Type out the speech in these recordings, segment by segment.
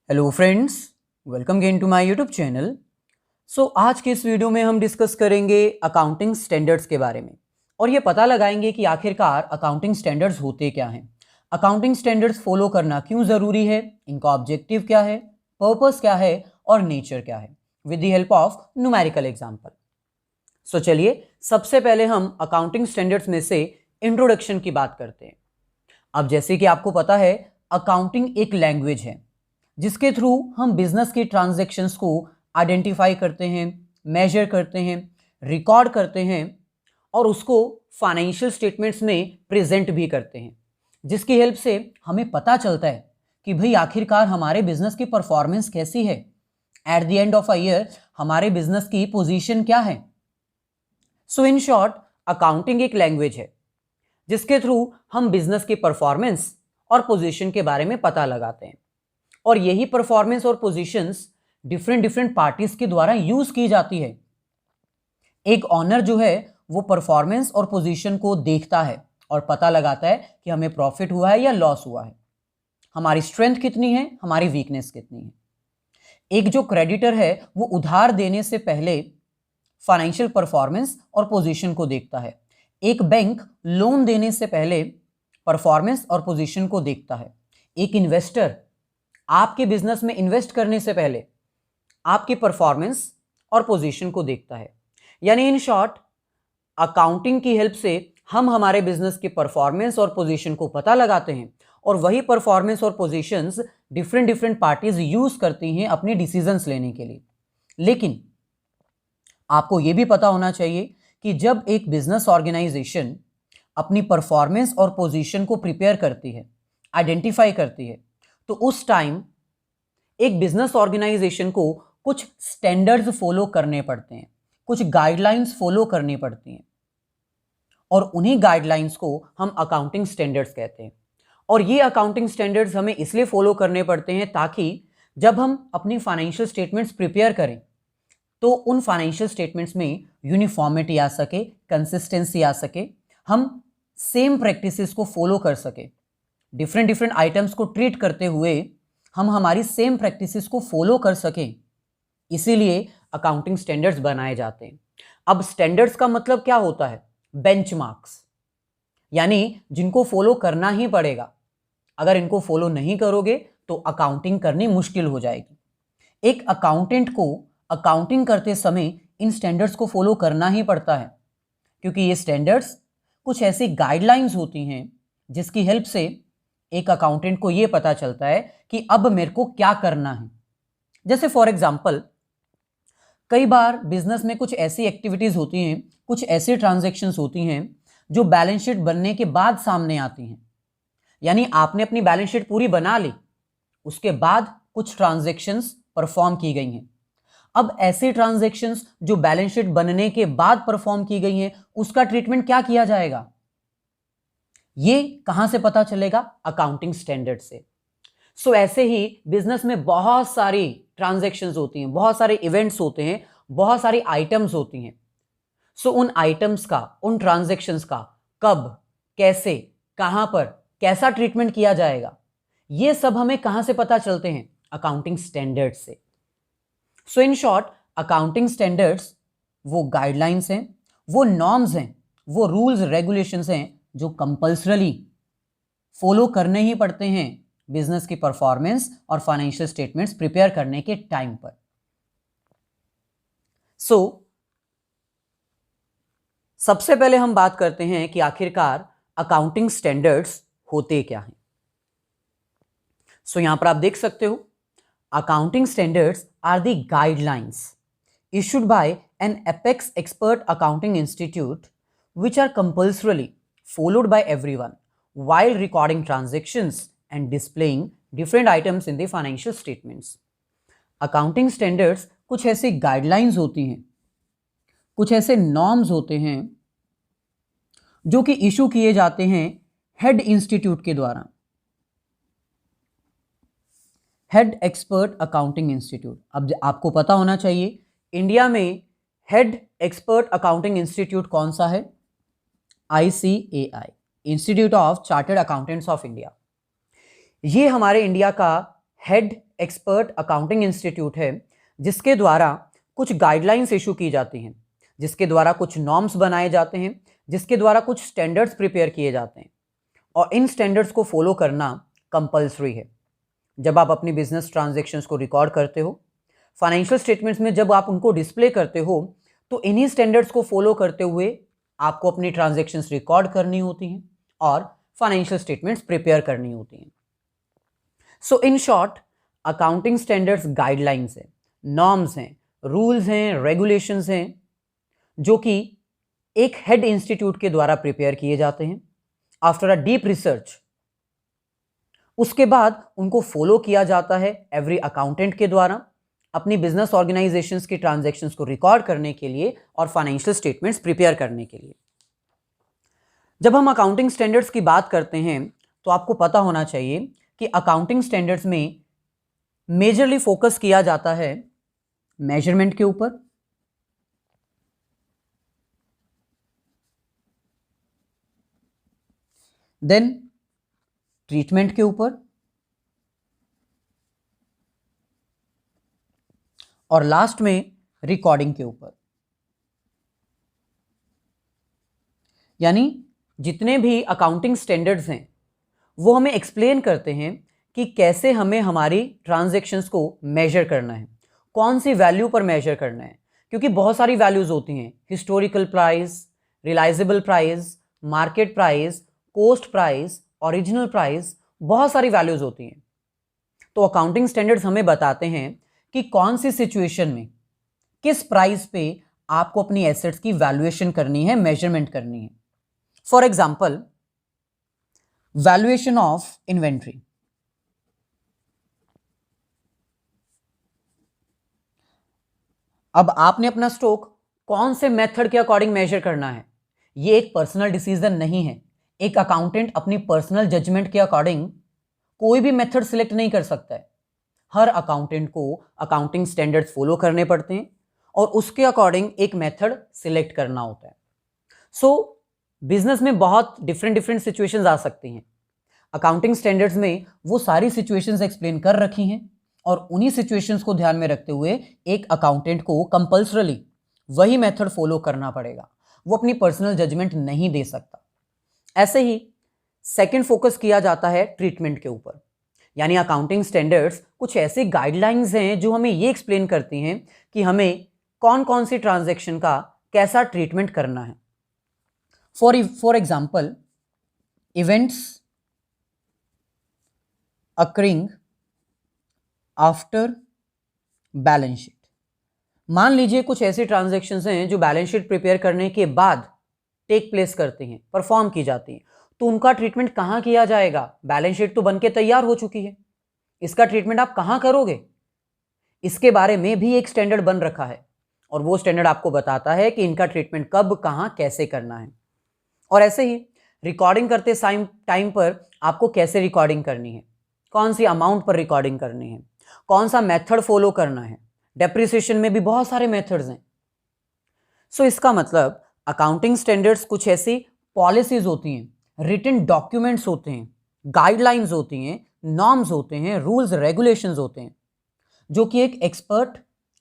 Hello friends, welcome again to my YouTube channel. आज के इस वीडियो में हम डिस्कस करेंगे अकाउंटिंग स्टैंडर्ड्स के बारे में और ये पता लगाएंगे कि आखिरकार अकाउंटिंग स्टैंडर्ड्स होते क्या हैं, अकाउंटिंग स्टैंडर्ड्स फॉलो करना क्यों ज़रूरी है, इनका ऑब्जेक्टिव क्या है, पर्पस क्या है और नेचर क्या है, with the help of numerical example. चलिए सबसे पहले हम अकाउंटिंग स्टैंडर्ड्स में से इंट्रोडक्शन की बात करते हैं। अब जैसे कि आपको पता है, अकाउंटिंग एक लैंग्वेज है जिसके थ्रू हम बिजनेस की ट्रांजैक्शंस को आइडेंटिफाई करते हैं, मेजर करते हैं, रिकॉर्ड करते हैं और उसको फाइनेंशियल स्टेटमेंट्स में प्रेजेंट भी करते हैं, जिसकी हेल्प से हमें पता चलता है कि भाई आखिरकार हमारे बिजनेस की परफॉर्मेंस कैसी है, at the end of a year हमारे बिजनेस की पोजीशन क्या है। इन शॉर्ट, अकाउंटिंग एक लैंग्वेज है जिसके थ्रू हम बिजनेस की परफॉर्मेंस और पोजीशन के बारे में पता लगाते हैं और यही परफॉर्मेंस और पोजीशंस डिफरेंट पार्टीज के द्वारा यूज की जाती है। एक ऑनर जो है वो परफॉर्मेंस और पोजीशन को देखता है और पता लगाता है कि हमें प्रॉफिट हुआ है या लॉस हुआ है, हमारी स्ट्रेंथ कितनी है, हमारी वीकनेस कितनी है। एक जो क्रेडिटर है वो उधार देने से पहले फाइनेंशियल परफॉर्मेंस और पोजीशन को देखता है। एक बैंक लोन देने से पहले परफॉर्मेंस और पोजीशन को देखता है। एक इन्वेस्टर आपके बिजनेस में इन्वेस्ट करने से पहले आपकी परफॉर्मेंस और पोजीशन को देखता है। यानी इन शॉर्ट, अकाउंटिंग की हेल्प से हम हमारे बिजनेस की परफॉर्मेंस और पोजीशन को पता लगाते हैं और वही परफॉर्मेंस और पोजीशंस डिफरेंट पार्टीज यूज करती हैं अपने डिसीजंस लेने के लिए। लेकिन आपको यह भी पता होना चाहिए कि जब एक बिजनेस ऑर्गेनाइजेशन अपनी परफॉर्मेंस और पोजीशन को प्रिपेयर करती है, आइडेंटिफाई करती है, तो उस टाइम एक बिजनेस ऑर्गेनाइजेशन को कुछ स्टैंडर्ड्स फॉलो करने पड़ते हैं, कुछ गाइडलाइंस फॉलो करनी पड़ती हैं और उन्हीं गाइडलाइंस को हम अकाउंटिंग स्टैंडर्ड्स कहते हैं। और ये अकाउंटिंग स्टैंडर्ड्स हमें इसलिए फॉलो करने पड़ते हैं ताकि जब हम अपनी फाइनेंशियल स्टेटमेंट्स प्रिपेयर करें तो उन फाइनेंशियल स्टेटमेंट्स में यूनिफॉर्मिटी आ सके, कंसिस्टेंसी आ सके, हम सेम प्रैक्टिसेस को फॉलो कर सके। डिफरेंट आइटम्स को ट्रीट करते हुए हम हमारी सेम प्रैक्टिसेस को फॉलो कर सकें, इसीलिए अकाउंटिंग स्टैंडर्ड्स बनाए जाते हैं। अब स्टैंडर्ड्स का मतलब क्या होता है? बेंचमार्क्स, यानी जिनको फॉलो करना ही पड़ेगा। अगर इनको फॉलो नहीं करोगे तो अकाउंटिंग करनी मुश्किल हो जाएगी। एक अकाउंटेंट को अकाउंटिंग करते समय इन स्टैंडर्ड्स को फॉलो करना ही पड़ता है, क्योंकि ये स्टैंडर्ड्स कुछ ऐसी गाइडलाइंस होती हैं जिसकी हेल्प से एक अकाउंटेंट को यह पता चलता है कि अब मेरे को क्या करना है। जैसे फॉर एग्जांपल, कई बार बिजनेस में कुछ ऐसी एक्टिविटीज होती हैं, कुछ ऐसी ट्रांजैक्शंस होती हैं जो बैलेंस शीट बनने के बाद सामने आती हैं। यानी आपने अपनी बैलेंस शीट पूरी बना ली, उसके बाद कुछ ट्रांजैक्शंस परफॉर्म की गई हैं। अब ऐसे ट्रांजैक्शंस जो बैलेंस शीट बनने के बाद परफॉर्म की गई हैं, उसका ट्रीटमेंट क्या किया जाएगा? ये कहां से पता चलेगा? अकाउंटिंग स्टैंडर्ड से। ऐसे ही बिजनेस में बहुत सारी ट्रांजैक्शंस होती हैं, बहुत सारे इवेंट्स होते हैं, बहुत सारी आइटम्स होती हैं। उन आइटम्स का, उन ट्रांजैक्शंस का कब, कैसे, कहां पर, कैसा ट्रीटमेंट किया जाएगा, ये सब हमें कहां से पता चलते हैं? अकाउंटिंग स्टैंडर्ड से। इन शॉर्ट, अकाउंटिंग स्टैंडर्ड्स वो गाइडलाइंस हैं, वो नॉर्म्स हैं, वो रूल्स रेगुलेशंस हैं जो कंपल्सरली फॉलो करने ही पड़ते हैं बिजनेस की परफॉर्मेंस और फाइनेंशियल स्टेटमेंट्स प्रिपेयर करने के टाइम पर। सबसे पहले हम बात करते हैं कि आखिरकार अकाउंटिंग स्टैंडर्ड्स होते क्या हैं। यहां पर आप देख सकते हो, accounting standards are the guidelines issued by an apex expert accounting institute which are compulsorily followed by everyone while recording transactions and displaying different items in the financial statements. Accounting standards कुछ ऐसे guidelines होती हैं, कुछ ऐसे norms होते हैं जो कि इशू किए जाते हैं हेड इंस्टीट्यूट के द्वारा, हेड एक्सपर्ट अकाउंटिंग इंस्टीट्यूट। अब आपको पता होना चाहिए इंडिया में हेड एक्सपर्ट अकाउंटिंग इंस्टीट्यूट कौन सा है? ICAI, institute of chartered accountants of India. ये हमारे इंडिया का हेड एक्सपर्ट अकाउंटिंग इंस्टीट्यूट है जिसके द्वारा कुछ गाइडलाइंस इशू की जाती हैं, जिसके द्वारा कुछ नॉर्म्स बनाए जाते हैं, जिसके द्वारा कुछ स्टैंडर्ड्स प्रिपेयर किए जाते हैं और इन स्टैंडर्ड्स को फॉलो करना कंपल्सरी है। जब आप अपनी बिजनेस ट्रांजैक्शंस को रिकॉर्ड करते हो, फाइनेंशियल स्टेटमेंट्स में जब आप उनको डिस्प्ले करते हो, तो इन्हीं स्टैंडर्ड्स को फॉलो करते हुए आपको अपनी ट्रांजैक्शंस रिकॉर्ड करनी होती हैं और फाइनेंशियल स्टेटमेंट्स प्रिपेयर करनी होती हैं। So in short, accounting standards guidelines हैं, नॉर्म्स हैं, रूल्स हैं, रेगुलेशंस हैं जो कि एक हेड इंस्टीट्यूट के द्वारा प्रिपेयर किए जाते हैं आफ्टर अ डीप रिसर्च। उसके बाद उनको फॉलो किया जाता है एवरी अकाउंटेंट के द्वारा अपनी बिजनेस ऑर्गेनाइजेशंस की ट्रांजैक्शंस को रिकॉर्ड करने के लिए और फाइनेंशियल स्टेटमेंट्स प्रिपेयर करने के लिए। जब हम अकाउंटिंग स्टैंडर्ड्स की बात करते हैं तो आपको पता होना चाहिए कि अकाउंटिंग स्टैंडर्ड्स में मेजरली फोकस किया जाता है मेजरमेंट के ऊपर, देन ट्रीटमेंट के ऊपर और लास्ट में रिकॉर्डिंग के ऊपर। यानी जितने भी अकाउंटिंग स्टैंडर्ड्स हैं वो हमें एक्सप्लेन करते हैं कि कैसे हमें हमारी ट्रांजैक्शंस को मेजर करना है, कौन सी वैल्यू पर मेजर करना है, क्योंकि बहुत सारी वैल्यूज होती हैं, historical price, realisable price, market price, cost price, original price, बहुत सारी वैल्यूज होती हैं। तो अकाउंटिंग स्टैंडर्ड्स हमें बताते हैं कि कौन सी सिचुएशन में किस प्राइस पे आपको अपनी एसेट्स की वैल्यूएशन करनी है, मेजरमेंट करनी है। For example, valuation of inventory. अब आपने अपना स्टॉक कौन से मेथड के अकॉर्डिंग मेजर करना है, ये एक पर्सनल डिसीजन नहीं है। एक अकाउंटेंट अपनी पर्सनल जजमेंट के अकॉर्डिंग कोई भी मेथड सिलेक्ट नहीं कर सकता है। हर अकाउंटेंट को अकाउंटिंग स्टैंडर्ड्स फॉलो करने पड़ते हैं और उसके अकॉर्डिंग एक मेथड सिलेक्ट करना होता है। सो बिजनेस में बहुत डिफरेंट सिचुएशंस आ सकती हैं। अकाउंटिंग स्टैंडर्ड्स में वो सारी सिचुएशंस एक्सप्लेन कर रखी हैं और उन्हीं सिचुएशंस को ध्यान में रखते हुए एक अकाउंटेंट को कंपल्सरली वही मेथड फॉलो करना पड़ेगा, वो अपनी पर्सनल जजमेंट नहीं दे सकता। ऐसे ही सेकंड फोकस किया जाता है ट्रीटमेंट के ऊपर। यानी अकाउंटिंग स्टैंडर्ड्स कुछ ऐसी गाइडलाइंस हैं जो हमें ये एक्सप्लेन करती हैं कि हमें कौन कौन सी ट्रांजैक्शन का कैसा ट्रीटमेंट करना है। For example, events occurring after balance sheet. मान लीजिए कुछ ऐसी ट्रांजैक्शंस हैं जो बैलेंस शीट प्रिपेयर करने के बाद टेक प्लेस करती हैं, परफॉर्म की जाती हैं, तो उनका ट्रीटमेंट कहां किया जाएगा? बैलेंस शीट तो बनके तैयार हो चुकी है, इसका ट्रीटमेंट आप कहां करोगे? इसके बारे में भी एक स्टैंडर्ड बन रखा है और वो स्टैंडर्ड आपको बताता है कि इनका ट्रीटमेंट कब, कहां, कैसे करना है। और ऐसे ही रिकॉर्डिंग करते टाइम पर आपको कैसे रिकॉर्डिंग करनी है, कौन सी अमाउंट पर रिकॉर्डिंग करनी है, कौन सा मेथड फॉलो करना है। डेप्रिसिएशन में भी बहुत सारे मेथड्स हैं। सो इसका मतलब अकाउंटिंग स्टैंडर्ड्स कुछ ऐसी पॉलिसीज होती हैं, रिटन डॉक्यूमेंट्स होते हैं, गाइडलाइंस होती हैं, नॉर्म्स होते हैं, रूल्स रेगुलेशंस होते हैं जो कि एक एक्सपर्ट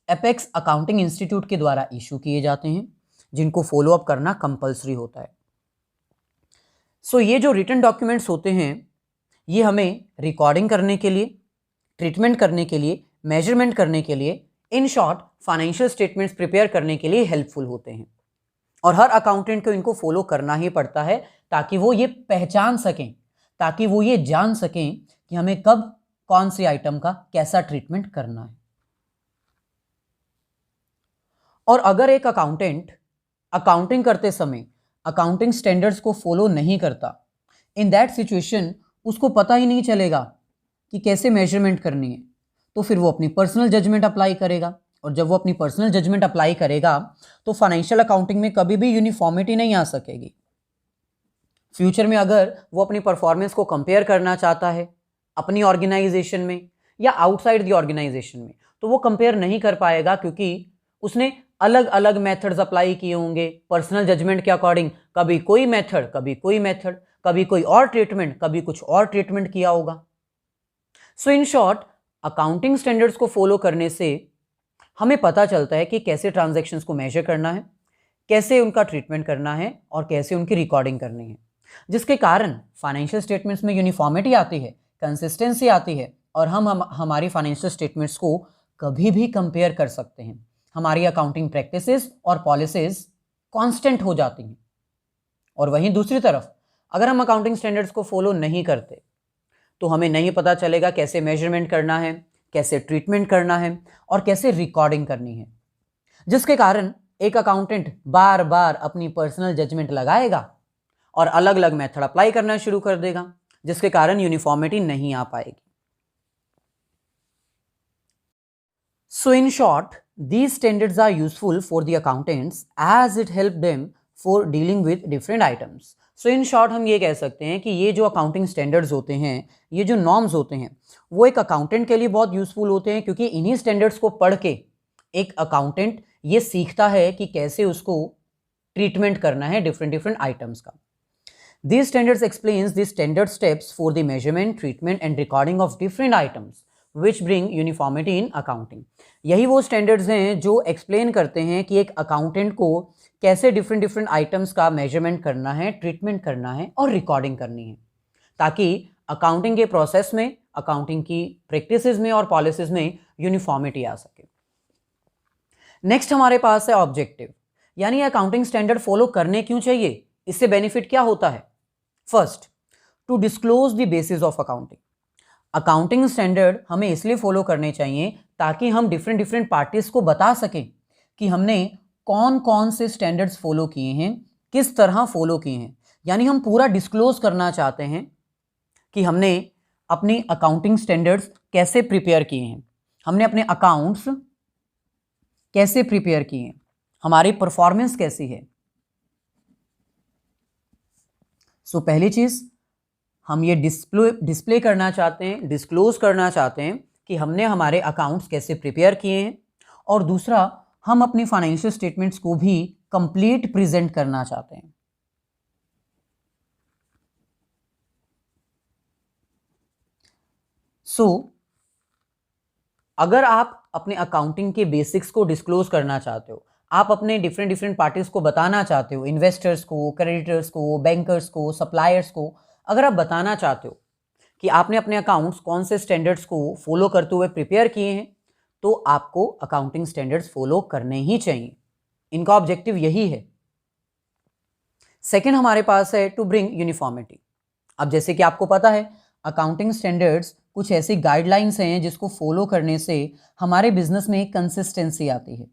एपेक्स अकाउंटिंग इंस्टीट्यूट के द्वारा इशू किए जाते हैं, जिनको फॉलो अप करना कंपल्सरी होता है। सो ये जो रिटन डॉक्यूमेंट्स होते हैं ये हमें रिकॉर्डिंग करने के लिए, ट्रीटमेंट करने के लिए, मेजरमेंट करने के लिए, in short financial statements prepare करने के लिए हेल्पफुल होते हैं। और हर अकाउंटेंट को इनको फॉलो करना ही पड़ता है ताकि वो ये पहचान सकें, ताकि वो ये जान सकें कि हमें कब कौन सी आइटम का कैसा ट्रीटमेंट करना है। और अगर एक अकाउंटेंट अकाउंटिंग करते समय अकाउंटिंग स्टैंडर्ड्स को फॉलो नहीं करता, इन दैट सिचुएशन उसको पता ही नहीं चलेगा कि कैसे मेजरमेंट करनी है, तो फिर वो अपनी पर्सनल जजमेंट अप्लाई करेगा और जब वो अपनी पर्सनल जजमेंट अप्लाई करेगा तो फाइनेंशियल अकाउंटिंग में कभी भी यूनिफॉर्मिटी नहीं आ सकेगी। फ्यूचर में अगर वो अपनी परफॉर्मेंस को कंपेयर करना चाहता है अपनी ऑर्गेनाइजेशन में या आउटसाइड दी ऑर्गेनाइजेशन में, तो वो कंपेयर नहीं कर पाएगा क्योंकि उसने अलग अलग मेथड्स अप्लाई किए होंगे पर्सनल जजमेंट के अकॉर्डिंग। कभी कोई मेथड, कभी कोई मेथड, कभी कोई और ट्रीटमेंट, कभी कुछ और ट्रीटमेंट किया होगा। सो इन शॉर्ट, अकाउंटिंग स्टैंडर्ड्स को फॉलो करने से हमें पता चलता है कि कैसे ट्रांजैक्शंस को मेजर करना है, कैसे उनका ट्रीटमेंट करना है और कैसे उनकी रिकॉर्डिंग करनी है, जिसके कारण फाइनेंशियल स्टेटमेंट्स में यूनिफॉर्मिटी आती है, कंसिस्टेंसी आती है और हम हमारी फाइनेंशियल स्टेटमेंट्स को कभी भी कंपेयर कर सकते हैं। हमारी अकाउंटिंग प्रैक्टिसेस और पॉलिसीज कांस्टेंट हो जाती हैं। और वहीं दूसरी तरफ अगर हम अकाउंटिंग स्टैंडर्ड्स को फॉलो नहीं करते तो हमें नहीं पता चलेगा कैसे मेजरमेंट करना है, कैसे ट्रीटमेंट करना है और कैसे रिकॉर्डिंग करनी है, जिसके कारण एक अकाउंटेंट बार बार अपनी पर्सनल जजमेंट लगाएगा और अलग अलग मेथड अप्लाई करना शुरू कर देगा, जिसके कारण यूनिफॉर्मिटी नहीं आ पाएगी। So in short, these standards are useful for the accountants as it helps them for dealing with different items. So in short हम ये कह सकते हैं कि ये जो अकाउंटिंग स्टैंडर्ड्स होते हैं, ये जो नॉर्म्स होते हैं, वो एक अकाउंटेंट के लिए बहुत यूजफुल होते हैं, क्योंकि इन्हीं स्टैंडर्ड्स को पढ़ के एक अकाउंटेंट ये सीखता है कि कैसे उसको ट्रीटमेंट करना है डिफरेंट आइटम्स का। These standards explains the standard steps for the measurement, treatment and recording of different items which bring uniformity in accounting. यही वो स्टैंडर्ड्स हैं जो एक्सप्लेन करते हैं कि एक अकाउंटेंट को कैसे डिफरेंट आइटम्स का मेजरमेंट करना है, ट्रीटमेंट करना है और रिकॉर्डिंग करनी है, ताकि अकाउंटिंग के प्रोसेस में, अकाउंटिंग की प्रैक्टिसेस में और पॉलिसीज में यूनिफॉर्मिटी आ सके। नेक्स्ट हमारे पास है ऑब्जेक्टिव, यानी अकाउंटिंग स्टैंडर्ड फॉलो करने क्यों चाहिए, इससे बेनिफिट क्या होता है। First, to disclose the basis of accounting. Accounting standard हमें इसलिए फॉलो करने चाहिए ताकि हम डिफरेंट पार्टीज को बता सकें कि हमने कौन कौन से स्टैंडर्ड्स फॉलो किए हैं, किस तरह फॉलो किए हैं। यानी हम पूरा डिस्क्लोज करना चाहते हैं कि हमने अपनी अकाउंटिंग स्टैंडर्ड्स कैसे प्रिपेयर किए हैं, हमने अपने अकाउंट्स कैसे प्रिपेयर किए हैं, हमारी परफॉर्मेंस कैसी है। सो पहली चीज हम ये डिस्प्ले करना चाहते हैं, डिस्क्लोज करना चाहते हैं कि हमने हमारे अकाउंट्स कैसे प्रिपेयर किए हैं, और दूसरा हम अपनी फाइनेंशियल स्टेटमेंट्स को भी कंप्लीट प्रेजेंट करना चाहते हैं। सो अगर आप अपने अकाउंटिंग के बेसिक्स को डिस्क्लोज करना चाहते हो, आप अपने डिफरेंट पार्टीज को बताना चाहते हो, इन्वेस्टर्स को, क्रेडिटर्स को, बैंकर्स को, सप्लायर्स को, अगर आप बताना चाहते हो कि आपने अपने अकाउंट्स कौन से स्टैंडर्ड्स को फॉलो करते हुए प्रिपेयर किए हैं, तो आपको अकाउंटिंग स्टैंडर्ड्स फॉलो करने ही चाहिए। इनका ऑब्जेक्टिव यही है। सेकंड हमारे पास है टू ब्रिंग यूनिफॉर्मिटी। अब जैसे कि आपको पता है, अकाउंटिंग स्टैंडर्ड्स कुछ ऐसी गाइडलाइंस हैं जिसको फॉलो करने से हमारे बिजनेस में कंसिस्टेंसी आती है।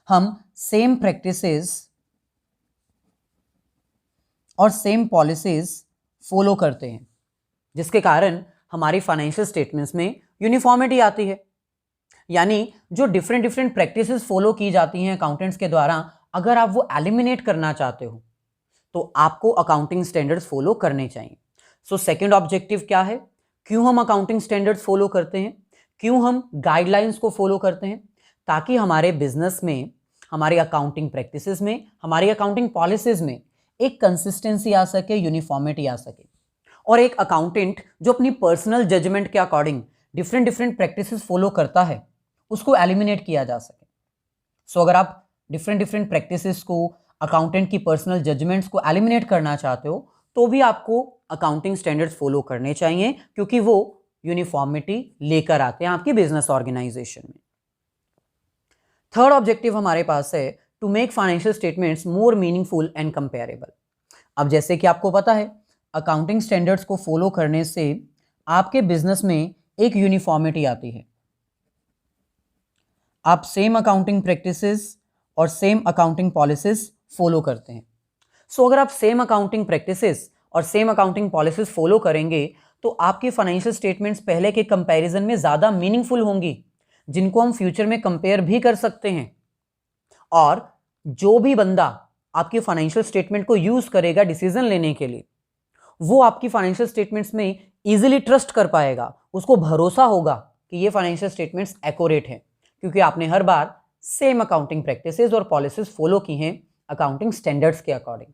हम सेम प्रैक्टिसेस और सेम पॉलिसीज फॉलो करते हैं, जिसके कारण हमारी फाइनेंशियल स्टेटमेंट्स में यूनिफॉर्मिटी आती है। यानी जो डिफरेंट प्रैक्टिसेस फॉलो की जाती हैं अकाउंटेंट्स के द्वारा, अगर आप वो एलिमिनेट करना चाहते हो तो आपको अकाउंटिंग स्टैंडर्ड्स फॉलो करने चाहिए। सो सेकंड ऑब्जेक्टिव क्या है, क्यों हम अकाउंटिंग स्टैंडर्ड्स फॉलो करते हैं, क्यों हम गाइडलाइंस को फॉलो करते हैं, ताकि हमारे बिजनेस में, हमारी अकाउंटिंग प्रैक्टिसेस में, हमारी अकाउंटिंग पॉलिसीज में एक कंसिस्टेंसी आ सके, यूनिफॉर्मिटी आ सके, और एक अकाउंटेंट जो अपनी पर्सनल जजमेंट के अकॉर्डिंग डिफरेंट प्रैक्टिसेस फॉलो करता है, उसको एलिमिनेट किया जा सके। सो अगर आप डिफरेंट प्रैक्टिसेस को, अकाउंटेंट की पर्सनल जजमेंट्स को एलिमिनेट करना चाहते हो, तो भी आपको अकाउंटिंग स्टैंडर्ड्स फॉलो करने चाहिए, क्योंकि वो यूनिफॉर्मिटी लेकर आते हैं आपकी बिजनेस ऑर्गेनाइजेशन में। थर्ड ऑब्जेक्टिव हमारे पास है to make financial statements more meaningful and comparable. अब जैसे कि आपको पता है, अकाउंटिंग स्टैंडर्ड्स को फॉलो करने से आपके बिजनेस में एक यूनिफॉर्मिटी आती है। आप सेम अकाउंटिंग प्रैक्टिसेस और सेम अकाउंटिंग पॉलिसीज फॉलो करते हैं। सो अगर आप सेम अकाउंटिंग प्रैक्टिसेस और सेम अकाउंटिंग पॉलिसीज फॉलो करेंगे तो आपकी फाइनेंशियल स्टेटमेंट्स पहले के कंपैरिजन में ज़्यादा मीनिंगफुल होंगी, जिनको हम फ्यूचर में कंपेयर भी कर सकते हैं। और जो भी बंदा आपकी फाइनेंशियल स्टेटमेंट को यूज़ करेगा डिसीजन लेने के लिए, वो आपकी फाइनेंशियल स्टेटमेंट्स में इजीली ट्रस्ट कर पाएगा, उसको भरोसा होगा कि ये फाइनेंशियल स्टेटमेंट्स एक्यूरेट हैं, क्योंकि आपने हर बार सेम अकाउंटिंग प्रैक्टिसेस और पॉलिसीज फॉलो की हैं अकाउंटिंग स्टैंडर्ड्स के अकॉर्डिंग।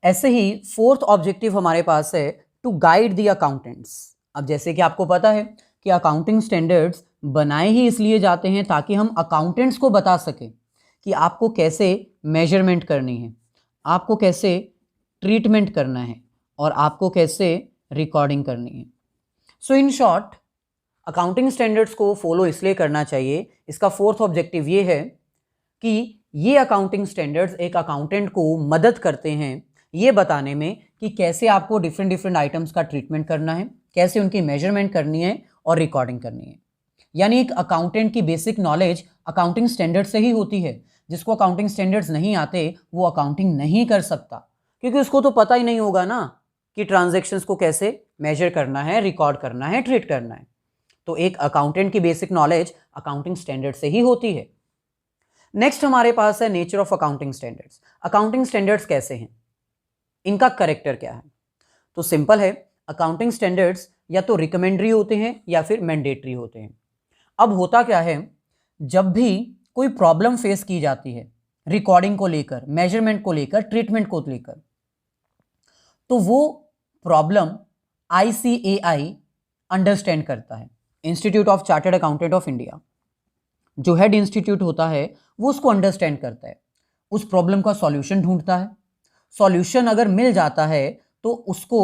ऐसे ही फोर्थ ऑब्जेक्टिव हमारे पास है टू गाइड द अकाउंटेंट्स। अब जैसे कि आपको पता है कि अकाउंटिंग स्टैंडर्ड्स बनाए ही इसलिए जाते हैं ताकि हम अकाउंटेंट्स को बता सकें कि आपको कैसे मेजरमेंट करनी है, आपको कैसे ट्रीटमेंट करना है और आपको कैसे रिकॉर्डिंग करनी है। सो इन शॉर्ट, अकाउंटिंग स्टैंडर्ड्स को फॉलो इसलिए करना चाहिए, इसका फोर्थ ऑब्जेक्टिव ये है कि ये अकाउंटिंग स्टैंडर्ड्स एक अकाउंटेंट को मदद करते हैं ये बताने में कि कैसे आपको डिफरेंट आइटम्स का ट्रीटमेंट करना है, कैसे उनकी मेजरमेंट करनी है और रिकॉर्डिंग करनी है। यानी एक अकाउंटेंट की बेसिक नॉलेज अकाउंटिंग स्टैंडर्ड से ही होती है। जिसको अकाउंटिंग स्टैंडर्ड्स नहीं आते वो अकाउंटिंग नहीं कर सकता, क्योंकि उसको तो पता ही नहीं होगा ना कि ट्रांजैक्शंस को कैसे मेजर करना है, रिकॉर्ड करना है, ट्रीट करना है। तो एक अकाउंटेंट की बेसिक नॉलेज अकाउंटिंग स्टैंडर्ड से ही होती है। नेक्स्ट हमारे पास है nature of accounting standards. Accounting standards कैसे हैं, इनका कैरेक्टर क्या है? तो सिंपल है, अकाउंटिंग स्टैंडर्ड्स या तो रिकमेंडरी होते हैं या फिर मैंडेटरी होते हैं। अब होता क्या है, जब भी कोई प्रॉब्लम फेस की जाती है रिकॉर्डिंग को लेकर, मेजरमेंट को लेकर, ट्रीटमेंट को लेकर, तो वो प्रॉब्लम ICAI अंडरस्टैंड करता है, institute of chartered accountant of India. जो हेड इंस्टीट्यूट होता है वो उसको अंडरस्टैंड करता है, उस प्रॉब्लम का सॉल्यूशन ढूंढता है। सॉल्यूशन अगर मिल जाता है तो उसको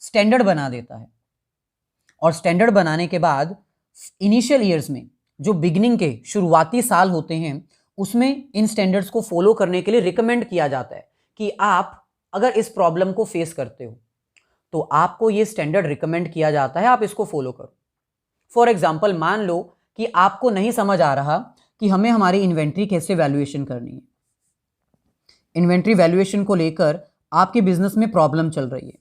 स्टैंडर्ड बना देता है, और स्टैंडर्ड बनाने के बाद इनिशियल ईयर्स में, जो बिगिनिंग के शुरुआती साल होते हैं, उसमें इन स्टैंडर्ड्स को फॉलो करने के लिए रिकमेंड किया जाता है कि आप अगर इस प्रॉब्लम को फेस करते हो तो आपको ये स्टैंडर्ड रिकमेंड किया जाता है, आप इसको फॉलो करो। फॉर एग्जाम्पल, मान लो कि आपको नहीं समझ आ रहा कि हमें हमारी इन्वेंट्री कैसे वैल्यूएशन करनी है। इन्वेंट्री वैल्यूएशन को लेकर आपके बिजनेस में प्रॉब्लम चल रही है,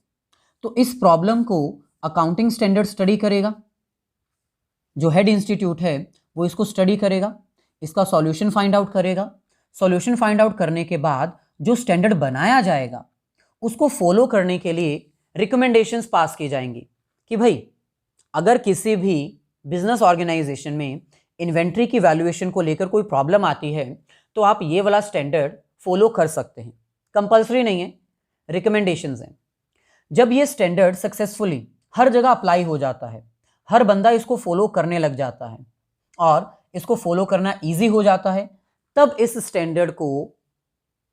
तो इस प्रॉब्लम को अकाउंटिंग स्टैंडर्ड स्टडी करेगा। जो हेड इंस्टीट्यूट है वो इसको स्टडी करेगा, इसका सॉल्यूशन फाइंड आउट करेगा। सॉल्यूशन फाइंड आउट करने के बाद जो स्टैंडर्ड बनाया जाएगा उसको फॉलो करने के लिए रिकमेंडेशंस पास की जाएंगी कि भाई अगर किसी भी बिजनेस ऑर्गेनाइजेशन में इन्वेंट्री की वैल्यूएशन को लेकर कोई प्रॉब्लम आती है तो आप ये वाला स्टैंडर्ड फॉलो कर सकते हैं। कंपल्सरी नहीं है, रिकमेंडेशंस हैं। जब ये स्टैंडर्ड सक्सेसफुली हर जगह अप्लाई हो जाता है, हर बंदा इसको फॉलो करने लग जाता है और इसको फॉलो करना इजी हो जाता है, तब इस स्टैंडर्ड को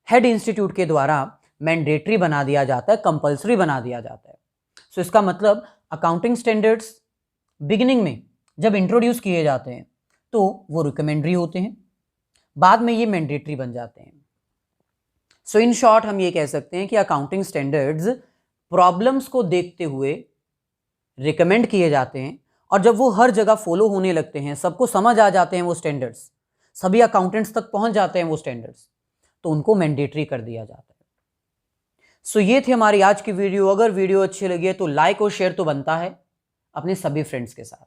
हेड इंस्टीट्यूट के द्वारा मैंडेटरी बना दिया जाता है, कंपल्सरी बना दिया जाता है। सो इसका मतलब अकाउंटिंग स्टैंडर्ड्स बिगिनिंग में जब इंट्रोड्यूस किए जाते हैं तो वो रिकमेंडरी होते हैं, बाद में ये मैंडेटरी बन जाते हैं। सो इन शॉर्ट हम ये कह सकते हैं कि अकाउंटिंग स्टैंडर्ड्स प्रॉब्लम्स को देखते हुए रिकमेंड किए जाते हैं, और जब वो हर जगह फॉलो होने लगते हैं, सबको समझ आ जाते हैं वो स्टैंडर्ड्स, सभी अकाउंटेंट्स तक पहुंच जाते हैं वो स्टैंडर्ड्स, तो उनको मैंडेटरी कर दिया जाता है। सो ये थी हमारी आज की वीडियो। अगर वीडियो अच्छी लगी है तो लाइक और शेयर तो बनता है अपने सभी फ्रेंड्स के साथ।